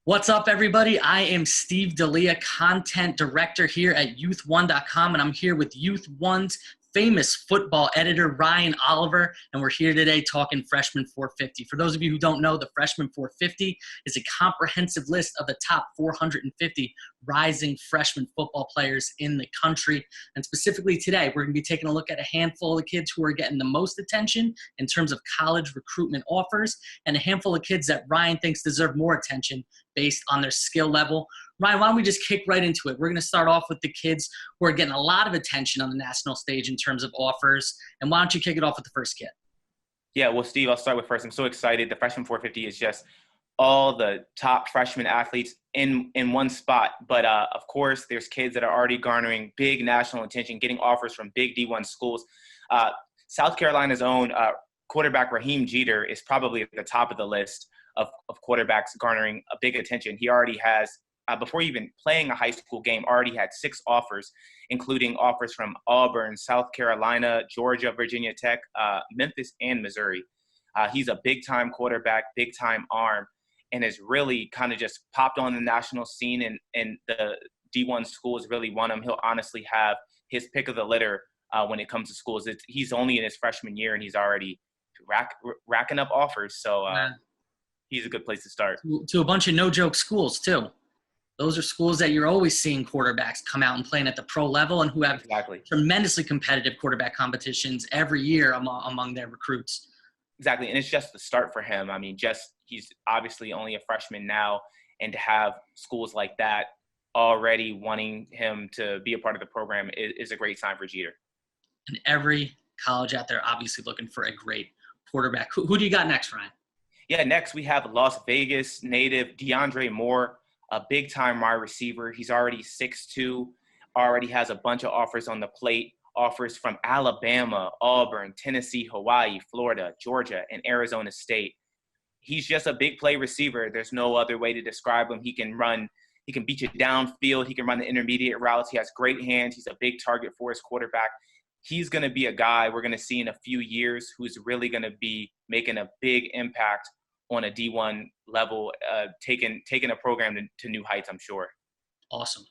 What's up, everybody? I am Steve D'Elia, content director here at Youth1.com, and I'm here with Youth1's famous football editor, Ryan Oliver, and we're here today talking Freshman450. For those of you who don't know, the Freshman450 is a comprehensive list of the top 450 rising freshman football players in the country. And specifically today, we're going to be taking a look at a handful of kids who are getting the most attention in terms of college recruitment offers, and a handful of kids that Ryan thinks deserve more attention based on their skill level. Ryan, why don't we just kick right into it? We're going to start off with the kids who are getting a lot of attention on the national stage in terms of offers. And why don't you kick it off with the first kid? Yeah, well, Steve, I'll start with first. I'm so excited. The Freshman450 is just all the top freshman athletes in one spot. But, of course, there's kids that are already garnering big national attention, getting offers from big D1 schools. South Carolina's own quarterback Raheem Jeter is probably at the top of the list of quarterbacks garnering a big attention. He already has, before even playing a high school game, already had 6 offers, including offers from Auburn, South Carolina, Georgia, Virginia Tech, Memphis, and Missouri. He's a big-time quarterback, big-time arm, and has really kind of just popped on the national scene, and the D1 schools really want him. He'll honestly have his pick of the litter when it comes to schools. He's only in his freshman year, and he's already racking up offers. So he's a good place to start. To a bunch of no-joke schools, too. Those are schools that you're always seeing quarterbacks come out and playing at the pro level and who have tremendously competitive quarterback competitions every year among their recruits. Exactly, and it's just the start for him. I mean, he's obviously only a freshman now, and to have schools like that already wanting him to be a part of the program is a great sign for Jeter. And every college out there obviously looking for a great quarterback. Who do you got next, Ryan? Yeah, next we have Las Vegas native DeAndre Moore, a big-time wide receiver. He's already 6'2", already has a bunch of offers on the plate, offers from Alabama, Auburn, Tennessee, Hawaii, Florida, Georgia, and Arizona State. He's just a big play receiver. There's no other way to describe him. He can beat you downfield. He can run the intermediate routes. He has great hands. He's a big target for his quarterback. He's going to be a guy we're going to see in a few years who's really going to be making a big impact on a D1 level, taking a program to new heights, I'm sure. Awesome.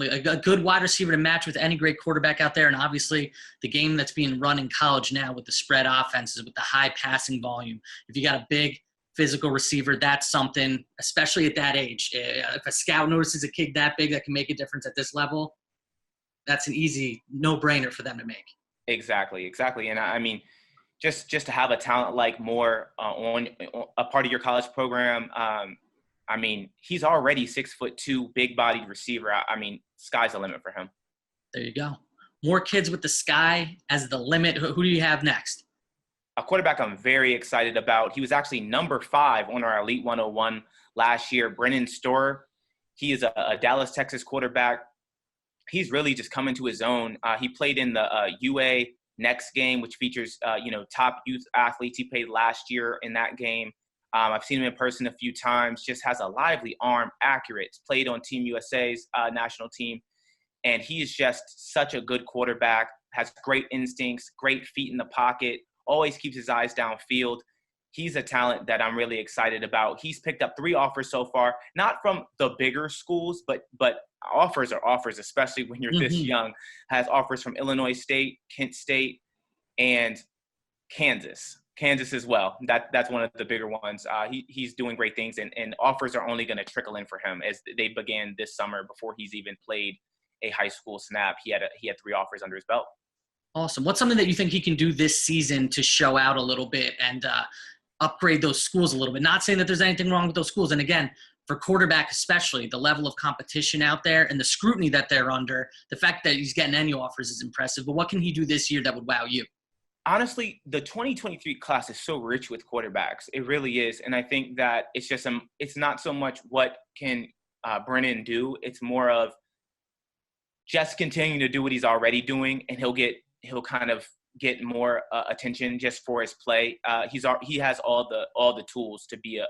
A good wide receiver to match with any great quarterback out there. And obviously the game that's being run in college now with the spread offenses, with the high passing volume, if you got a big physical receiver, that's something, especially at that age. If a scout notices a kid that big that can make a difference at this level, that's an easy no-brainer for them to make. Exactly. And I mean, just to have a talent like Moore on a part of your college program, I mean, he's already 6'2", big-bodied receiver. I mean, sky's the limit for him. There you go. More kids with the sky as the limit. Who do you have next? A quarterback I'm very excited about. He was actually number 5 on our Elite 101 last year, Brennan Storer. He is a Dallas, Texas quarterback. He's really just come into his own. He played in the UA Next game, which features, top youth athletes. He played last year in that game. I've seen him in person a few times, just has a lively arm, accurate, played on Team USA's national team. And he is just such a good quarterback, has great instincts, great feet in the pocket, always keeps his eyes downfield. He's a talent that I'm really excited about. He's picked up 3 offers so far, not from the bigger schools, but offers are offers, especially when you're this young. Has offers from Illinois State, Kent State, and Kansas as well. That's one of the bigger ones. He's doing great things, and offers are only going to trickle in for him as they began this summer. Before he's even played a high school snap, he had 3 offers under his belt. Awesome. What's something that you think he can do this season to show out a little bit and upgrade those schools a little bit? Not saying that there's anything wrong with those schools. And again, for quarterback especially, the level of competition out there and the scrutiny that they're under, the fact that he's getting any offers is impressive. But what can he do this year that would wow you? Honestly, the 2023 class is so rich with quarterbacks. It really is. And I think that it's not so much what can Brennan do. It's more of just continuing to do what he's already doing, and he'll kind of get more attention just for his play. He has all the tools to be a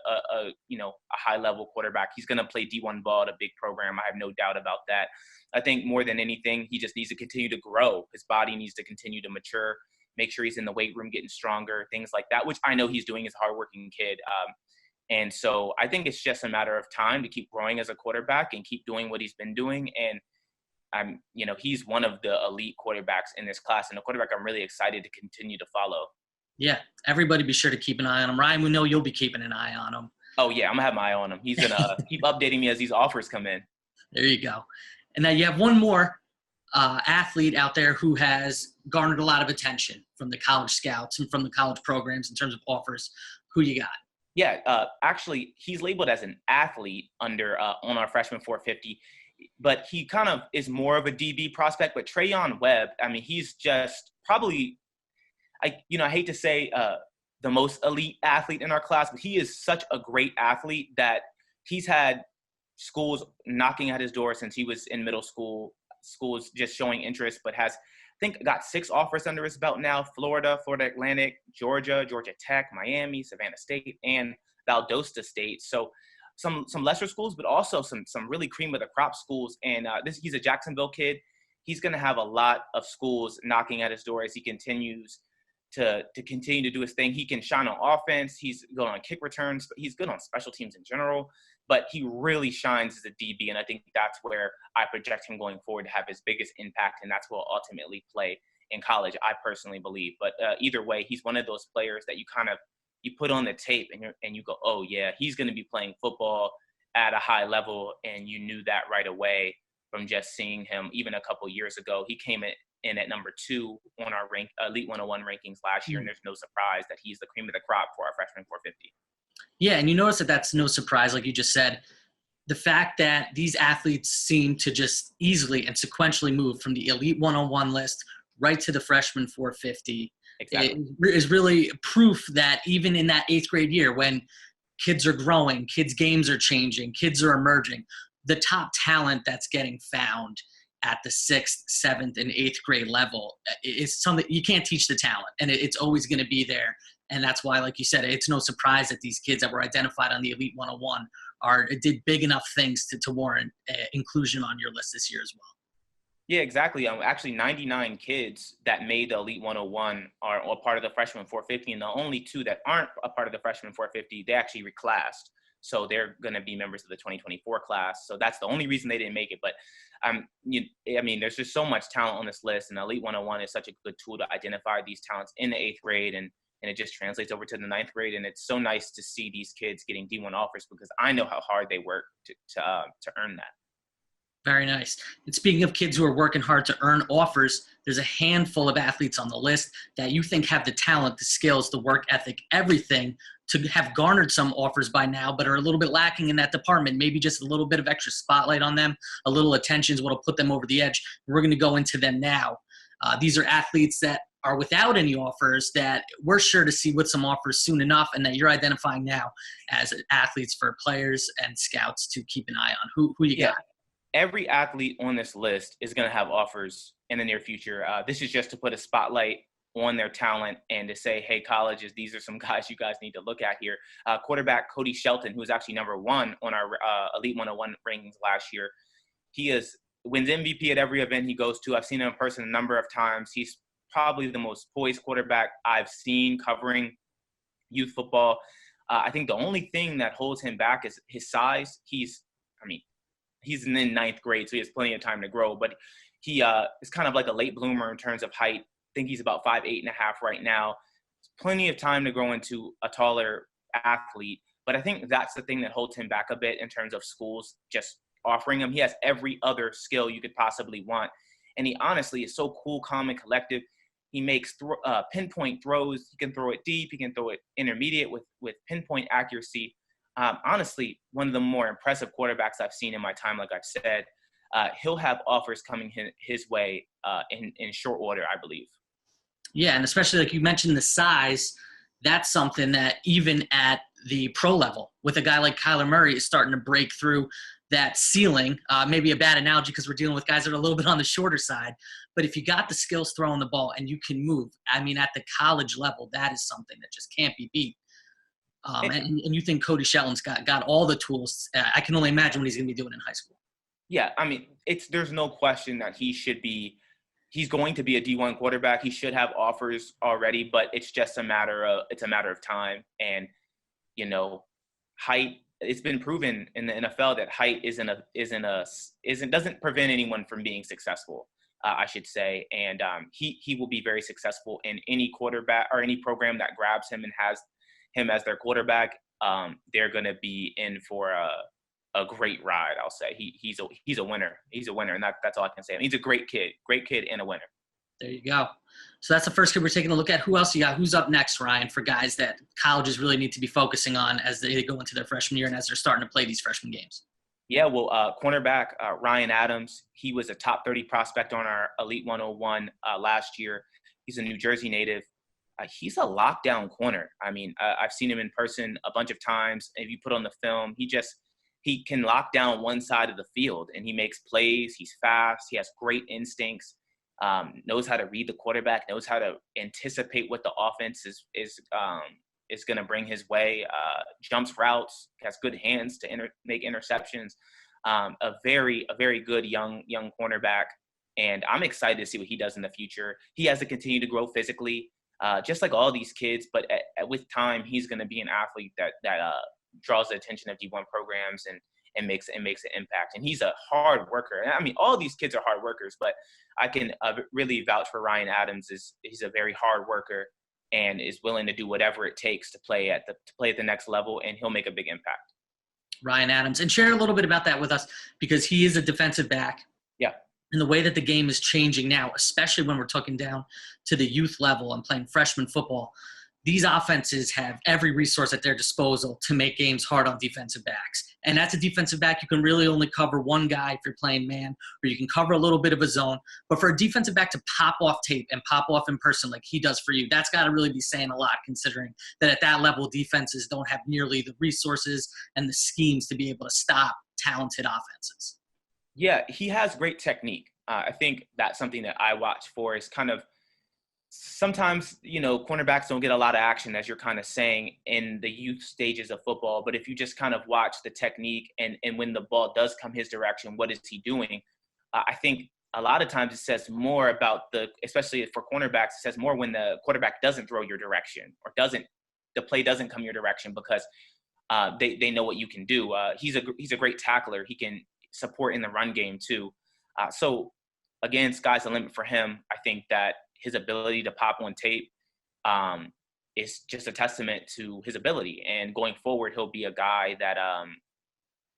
high level quarterback. He's going to play D1 ball at a big program. I have no doubt about that. I think more than anything, he just needs to continue to grow. His body needs to continue to mature. Make sure he's in the weight room getting stronger, things like that, which I know he's doing. He's a hardworking kid. And so I think it's just a matter of time to keep growing as a quarterback and keep doing what he's been doing. And he's one of the elite quarterbacks in this class, and a quarterback I'm really excited to continue to follow. Yeah, everybody be sure to keep an eye on him. Ryan, we know you'll be keeping an eye on him. Oh, yeah, I'm going to have my eye on him. He's going to keep updating me as these offers come in. There you go. And now you have one more athlete out there who has garnered a lot of attention from the college scouts and from the college programs in terms of offers. Who you got? Yeah, actually, he's labeled as an athlete on our Freshman 450, but he kind of is more of a DB prospect. But Trayon Webb, I mean, he's just probably, I hate to say the most elite athlete in our class, but he is such a great athlete that he's had schools knocking at his door since he was in middle school, schools just showing interest, but has, I think, got 6 offers under his belt now: Florida Atlantic, Georgia Tech, Miami, Savannah State, and Valdosta State. So some lesser schools, but also some really cream of the crop schools. And he's a Jacksonville kid. He's going to have a lot of schools knocking at his door as he continues to continue to do his thing. He can shine on offense. He's good on kick returns. He's good on special teams in general. But he really shines as a DB, and I think that's where I project him going forward to have his biggest impact, and that's what will ultimately play in college, I personally believe. But either way, he's one of those players that you put on the tape and you go, oh, yeah, he's going to be playing football at a high level, and you knew that right away from just seeing him even a couple years ago. He came in at number 2 on our Elite 101 rankings last year, and there's no surprise that he's the cream of the crop for our Freshman 450. Yeah, and you notice that that's no surprise, like you just said. The fact that these athletes seem to just easily and sequentially move from the Elite 101 list right to the Freshman 450 exactly. is really proof that even in that 8th grade year, when kids are growing, kids' games are changing, kids are emerging, the top talent that's getting found at the 6th, 7th, and 8th grade level is something you can't teach the talent, and it's always going to be there. And that's why, like you said, it's no surprise that these kids that were identified on the Elite 101 did big enough things to warrant inclusion on your list this year as well. Yeah, exactly. Actually, 99 kids that made the Elite 101 are all part of the Freshman 450, and the only 2 that aren't a part of the Freshman 450, they actually reclassed. So they're going to be members of the 2024 class. So that's the only reason they didn't make it. But, there's just so much talent on this list, and Elite 101 is such a good tool to identify these talents in the 8th grade, and it just translates over to the 9th grade. And it's so nice to see these kids getting D1 offers because I know how hard they work to earn that. Very nice. And speaking of kids who are working hard to earn offers, there's a handful of athletes on the list that you think have the talent, the skills, the work ethic, everything to have garnered some offers by now, but are a little bit lacking in that department. Maybe just a little bit of extra spotlight on them, a little attention is what will put them over the edge. We're going to go into them now. These are athletes that are without any offers that we're sure to see with some offers soon enough, and that you're identifying now as athletes for players and scouts to keep an eye on. Who you got? Every athlete on this list is going to have offers in the near future. This is just to put a spotlight on their talent and to say, hey, colleges, these are some guys you guys need to look at here. Quarterback Cody Shelton, who was actually number 1 on our Elite 101 rankings last year. He wins MVP at every event he goes to. I've seen him in person a number of times. He's probably the most poised quarterback I've seen covering youth football. I think the only thing that holds him back is his size. He's in 9th grade, so he has plenty of time to grow, but he is kind of like a late bloomer in terms of height. I think he's about 5'8.5" right now. Plenty of time to grow into a taller athlete, but I think that's the thing that holds him back a bit in terms of schools just offering him. He has every other skill you could possibly want, and he honestly is so cool, calm, and collective. He makes pinpoint throws. He can throw it deep. He can throw it intermediate with pinpoint accuracy. Honestly, one of the more impressive quarterbacks I've seen in my time, like I've said. He'll have offers coming his way in short order, I believe. Yeah, and especially like you mentioned the size, that's something that even at the pro level, with a guy like Kyler Murray is starting to break through that ceiling. Maybe a bad analogy because we're dealing with guys that are a little bit on the shorter side. But if you got the skills throwing the ball and you can move, at the college level, that is something that just can't be beat. And you think Cody Shelton's got all the tools. I can only imagine what he's going to be doing in high school. Yeah, there's no question that he's going to be a D1 quarterback. He should have offers already, but it's just a matter of time. And, height. It's been proven in the NFL that height doesn't prevent anyone from being successful. I should say, and he will be very successful in any quarterback or any program that grabs him and has him as their quarterback. They're going to be in for a great ride. I'll say he's a winner. He's a winner, and that's all I can say. And he's a great kid and a winner. There you go. So that's the first kid we're taking a look at. Who else you got? Who's up next, Ryan, for guys that colleges really need to be focusing on as they go into their freshman year and as they're starting to play these freshman games? Yeah, well, cornerback Ryan Adams, he was a top 30 prospect on our Elite 101 last year. He's a New Jersey native. He's a lockdown corner. I mean, I've seen him in person a bunch of times. If you put on the film, he can lock down one side of the field, and he makes plays. He's fast. He has great instincts. Knows how to read the quarterback. Knows how to anticipate what the offense is going to bring his way. Jumps routes. Has good hands to make interceptions. A very good young cornerback, and I'm excited to see what he does in the future. He has to continue to grow physically. Just like all these kids, but with time, he's going to be an athlete that draws the attention of D1 programs and makes an impact. And he's a hard worker. And I mean, all these kids are hard workers, but I can really vouch for Ryan Adams. He's a very hard worker and is willing to do whatever it takes to play at the next level, and he'll make a big impact. Ryan Adams, and share a little bit about that with us, because he is a defensive back. Yeah. And the way that the game is changing now, especially when we're talking down to the youth level and playing freshman football, these offenses have every resource at their disposal to make games hard on defensive backs. And as a defensive back, you can really only cover one guy if you're playing man, or you can cover a little bit of a zone. But for a defensive back to pop off tape and pop off in person like he does for you, that's got to really be saying a lot, considering that at that level, defenses don't have nearly the resources and the schemes to be able to stop talented offenses. Yeah, he has great technique. I think that's something that I watch for is kind of sometimes, cornerbacks don't get a lot of action, as you're kind of saying, in the youth stages of football. But if you just kind of watch the technique and when the ball does come his direction, what is he doing? I think a lot of times it says more about especially for cornerbacks, it says more when the quarterback doesn't throw your direction or the play doesn't come your direction, because they know what you can do. He's a great tackler. He can support in the run game too. So again, sky's the limit for him. I think that his ability to pop on tape is just a testament to his ability. And going forward, he'll be a guy that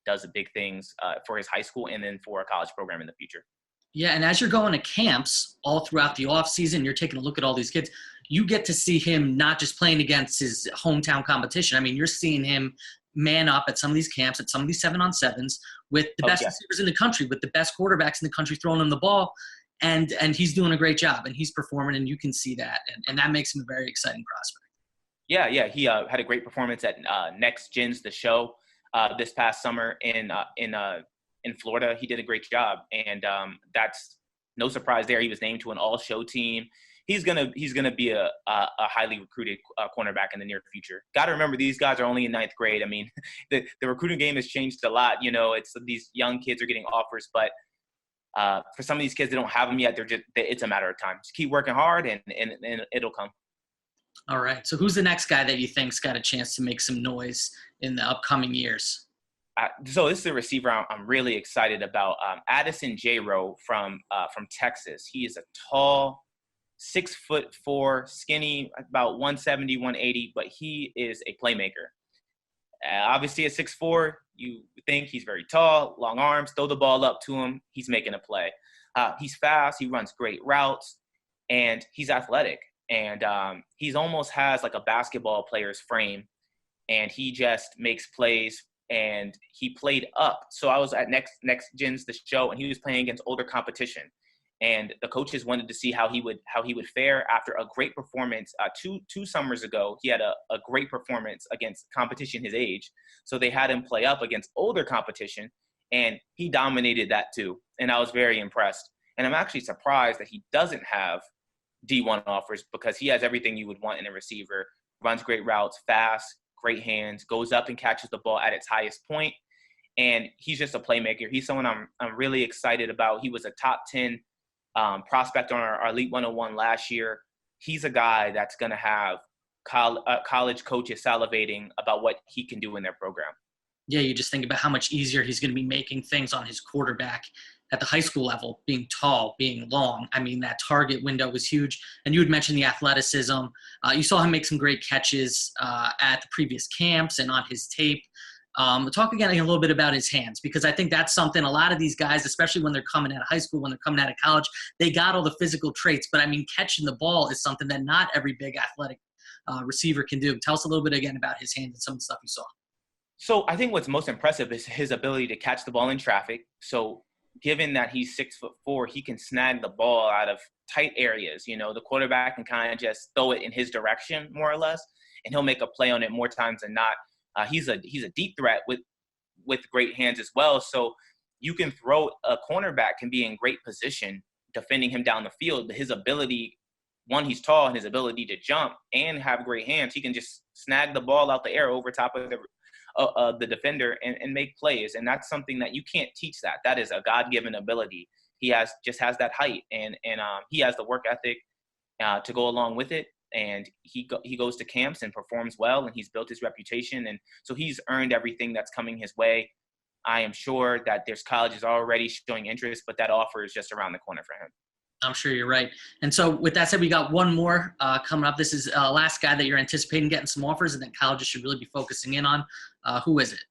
does the big things for his high school and then for a college program in the future. Yeah, and as you're going to camps all throughout the offseason, you're taking a look at all these kids, you get to see him not just playing against his hometown competition. I mean, you're seeing him man up at some of these camps, at some of these 7-on-7s with the best receivers in the country, with the best quarterbacks in the country throwing him the ball. And he's doing a great job, and he's performing, and you can see that. And that makes him a very exciting prospect. Yeah. He had a great performance at Next Gen's The Show this past summer in Florida. He did a great job, and that's no surprise there. He was named to an all-show team. He's gonna be a highly recruited cornerback in the near future. Got to remember, these guys are only in 9th grade. I mean, the recruiting game has changed a lot. It's these young kids are getting offers, but for some of these kids, they don't have them yet. It's a matter of time. Just keep working hard, and it'll come. All right. So who's the next guy that you think's got a chance to make some noise in the upcoming years? So this is a receiver I'm really excited about. Addison Row from Texas. He is a tall, 6'4", skinny, about 170, 180, but he is a playmaker. Obviously at 6'4", you think he's very tall, long arms, throw the ball up to him, he's making a play. He's fast, he runs great routes, and he's athletic. And he's almost has like a basketball player's frame, and he just makes plays, and he played up. So I was at Next Gen's The Show, and he was playing against older competition. And the coaches wanted to see how he would fare after a great performance. Two summers ago, he had a great performance against competition his age. So they had him play up against older competition, and he dominated that too. And I was very impressed. And I'm actually surprised that he doesn't have D1 offers, because he has everything you would want in a receiver. Runs great routes, fast, great hands, goes up and catches the ball at its highest point. And he's just a playmaker. He's someone I'm really excited about. He was a top 10 prospect on our Elite 101 last year. He's a guy that's going to have college coaches salivating about what he can do in their program. Yeah, you just think about how much easier he's going to be making things on his quarterback at the high school level, being tall, being long. I mean, that target window was huge. And you had mentioned the athleticism. You saw him make some great catches at the previous camps and on his tape. Talk again a little bit about his hands, because I think that's something a lot of these guys, especially when they're coming out of high school, when they're coming out of college, they got all the physical traits. But, I mean, catching the ball is something that not every big athletic receiver can do. Tell us a little bit again about his hands and some of the stuff you saw. So I think what's most impressive is his ability to catch the ball in traffic. So given that he's 6'4", he can snag the ball out of tight areas. You know, the quarterback can kind of just throw it in his direction, more or less, and he'll make a play on it more times than not. He's a deep threat with great hands as well. So you can throw a cornerback can be in great position defending him down the field, but his ability, one, he's tall, and his ability to jump and have great hands, he can just snag the ball out the air over top of the defender and make plays. And that's something that you can't teach. That is a God-given ability. He has that height, and he has the work ethic to go along with it. And he goes to camps and performs well, and he's built his reputation. And so he's earned everything that's coming his way. I am sure that there's colleges already showing interest, but that offer is just around the corner for him. I'm sure you're right. And so with that said, we got one more coming up. This is last guy that you're anticipating getting some offers and that colleges should really be focusing in on. Who is it?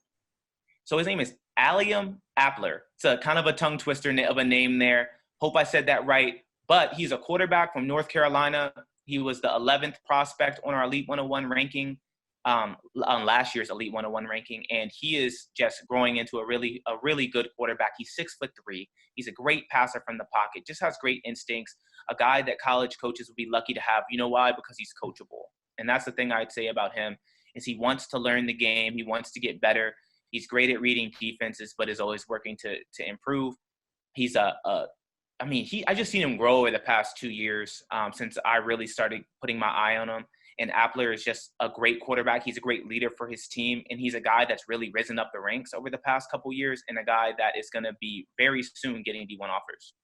So his name is Alium Appler. It's a kind of a tongue twister of a name there. Hope I said that right. But he's a quarterback from North Carolina. He was the 11th prospect on our Elite 101 ranking, on last year's Elite 101 ranking. And he is just growing into a really good quarterback. He's 6'3". He's a great passer from the pocket, just has great instincts, a guy that college coaches would be lucky to have. You know why? Because he's coachable. And that's the thing I'd say about him is he wants to learn the game. He wants to get better. He's great at reading defenses, but is always working to improve. He's I just seen him grow over the past 2 years since I really started putting my eye on him. And Appler is just a great quarterback. He's a great leader for his team. And he's a guy that's really risen up the ranks over the past couple years, and a guy that is going to be very soon getting D1 offers.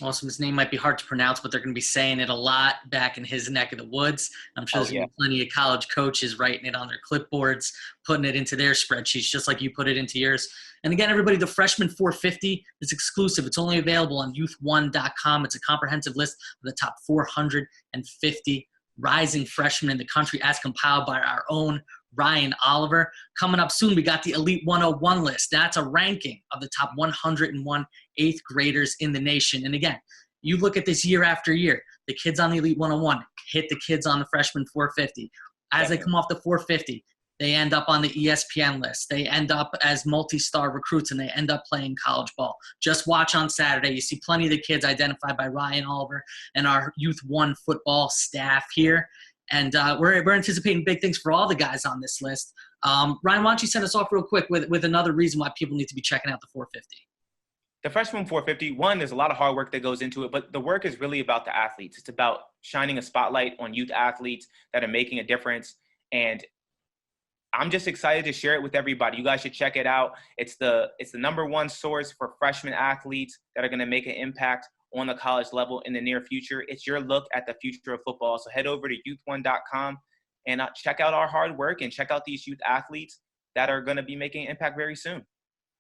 Awesome. His name might be hard to pronounce, but they're going to be saying it a lot back in his neck of the woods. I'm sure there's going to be plenty of college coaches writing it on their clipboards, putting it into their spreadsheets, just like you put it into yours. And again, everybody, the Freshman450 is exclusive. It's only available on Youth1.com. It's a comprehensive list of the top 450 rising freshmen in the country as compiled by our own Ryan Oliver. Coming up soon, we got the Elite 101 list. That's a ranking of the top 101 eighth graders in the nation. And again, you look at this year after year, the kids on the Elite 101 hit the kids on the Freshman 450. As they come off the 450, they end up on the ESPN list. They end up as multi-star recruits, and they end up playing college ball. Just watch on Saturday. You see plenty of the kids identified by Ryan Oliver and our Youth 1 football staff here. And we're anticipating big things for all the guys on this list. Ryan, why don't you send us off real quick with another reason why people need to be checking out the 450? The Freshman 450, one, there's a lot of hard work that goes into it, but the work is really about the athletes. It's about shining a spotlight on youth athletes that are making a difference. And I'm just excited to share it with everybody. You guys should check it out. It's the number one source for freshman athletes that are going to make an impact on the college level in the near future. It's your look at the future of football. So head over to Youth1.com and check out our hard work and check out these youth athletes that are going to be making an impact very soon.